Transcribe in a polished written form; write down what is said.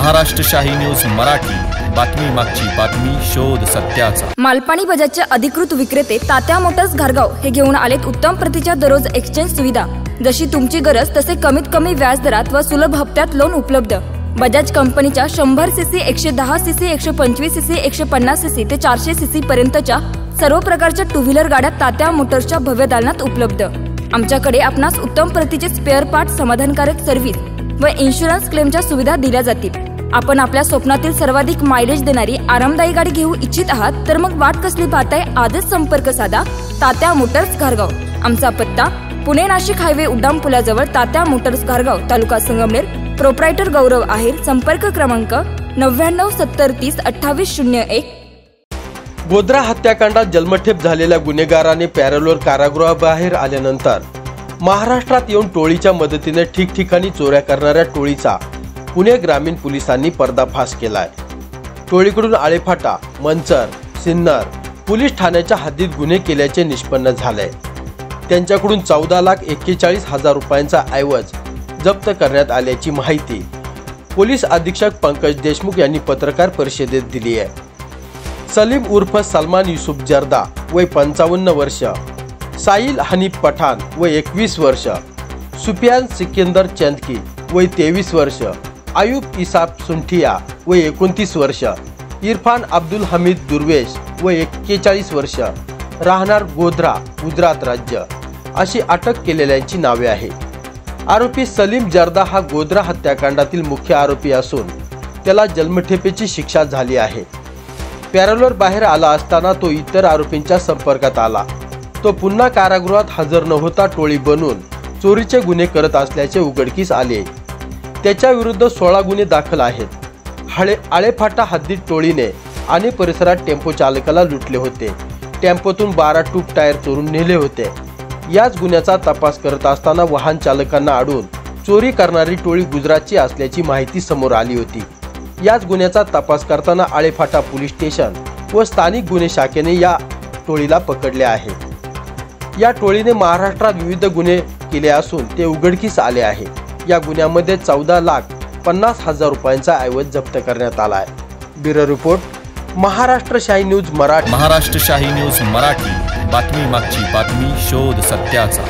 महाराष्ट्र शाही न्यूज मराठी, बातमी मागची बातमी, शोध सत्याचा। मालपाणी बजाजचे अधिकृत विक्रेते तात्या मोटर्स घारगाव हे घेऊन आलेत उत्तम प्रतीच्या दररोज एक्सचेंज सुविधा। जशी तुमची गरज तसे कमीत कमी व्याज दरात व सुलभ हप्त्यात लोन उपलब्ध। बजाज कंपनीच्या 100 सीसी, 110 सीसी, 125 सीसी, 150 सीसी ते 400 सीसी पर्यंतच्या सर्व प्रकारच्या टू व्हीलर गाड्या तात्या मोटर्सच्या भव्य दालनात उपलब्ध। आमच्याकडे आपणास उत्तम प्रतीचे स्पेअर पार्ट, समाधानकारक सर्व्हिस व इन्शुरन्स क्लेमच्या सुविधा दिल्या जातील। आपण आपल्या स्वप्नातील सर्वाधिक मायलेज देणारी आरामदायी गाडी घेऊ इच्छित आहात तर मग वाट कसली पाहताय? आजच संपर्क साधा तात्या मोटर्स घारगाव। आमचा पत्ता पुणे नाशिक हायवे उड्डाण पुलाजवळ, तात्या मोटर्स घारगाव, तालुका संगमनेर। प्रोप्रायटर गौरव आहेर। संपर्क क्रमांक 99 70 30 28 01। गोध्रा हत्याकांडात जन्मठेप झालेल्या गुन्हेगाराने पॅरोलवर कारागृहाबाहेर आल्यानंतर महाराष्ट्रात येऊन टोळीच्या मदतीने ठिकठिकाणी चोऱ्या करणाऱ्या टोळीचा पुणे ग्रामीण पोलिसांनी पर्दाफाश केलाय। टोळीकडून आळेफाटा, मंचर, सिन्नर पोलीस ठाण्याच्या हद्दीत गुन्हे केल्याचे निष्पन्न झाले। त्यांच्याकडून 14,41,000 रुपयांचा ऐवज जप्त करण्यात आल्याची माहिती पोलीस अधीक्षक पंकज देशमुख यांनी पत्रकार परिषदेत दिली आहे। सलीम उर्फ सलमान युसुफ जर्दा वय 55 वर्ष, साहिल हनीफ पठाण वय 21 वर्ष, सुफियान सिकंदर चंदकी वय 23 वर्ष, आयुब इसाफ सुंठिया वय 29 वर्ष, इरफान अब्दुल हमीद दुर्वेश वय 41 वर्ष, राहणार गोध्रा, गुजरात राज्य अशी अटक केलेल्यांची नावे आहे। आरोपी सलीम जर्दा हा गोध्रा हत्याकांडातील मुख्य आरोपी असून त्याला जन्मठेपेची शिक्षा झाली आहे। पॅरोलवर बाहेर आला असताना तो इतर आरोपींच्या संपर्कात आला। तो पुन्हा कारागृहात हजर न होता टोळी बनून चोरीचे गुन्हे करत असल्याचे उघडकीस आले। त्याच्या विरुद्ध 16 गुन्हे दाखल आहेत। आळेफाटा हद्दीत टोळीने आणि परिसरात टेम्पो चालकाला लुटले होते। टेम्पोतून 12 ट्यूब टायर चोरून नेले होते। याच गुन्ह्याचा तपास करत असताना वाहन चालकांना अडवून चोरी करणारी टोळी गुजरातची असल्याची माहिती समोर आली होती। याच गुन्ह्याचा तपास करताना आळेफाटा पोलीस स्टेशन व स्थानिक गुन्हे शाखेने या टोळीला पकडले आहे। या टोळीने महाराष्ट्रात विविध गुन्हे केले असून ते उघडकीस आले आहे। या गुन्ह्यामध्ये 14,50,000 रुपयांचा ऐवज जप्त करण्यात आला आहे। ब्युरो रिपोर्ट, महाराष्ट्र शाही न्यूज मराठी। महाराष्ट्र शाही न्यूज मराठी, बातमी मागची बातमी, शोध सत्याचा।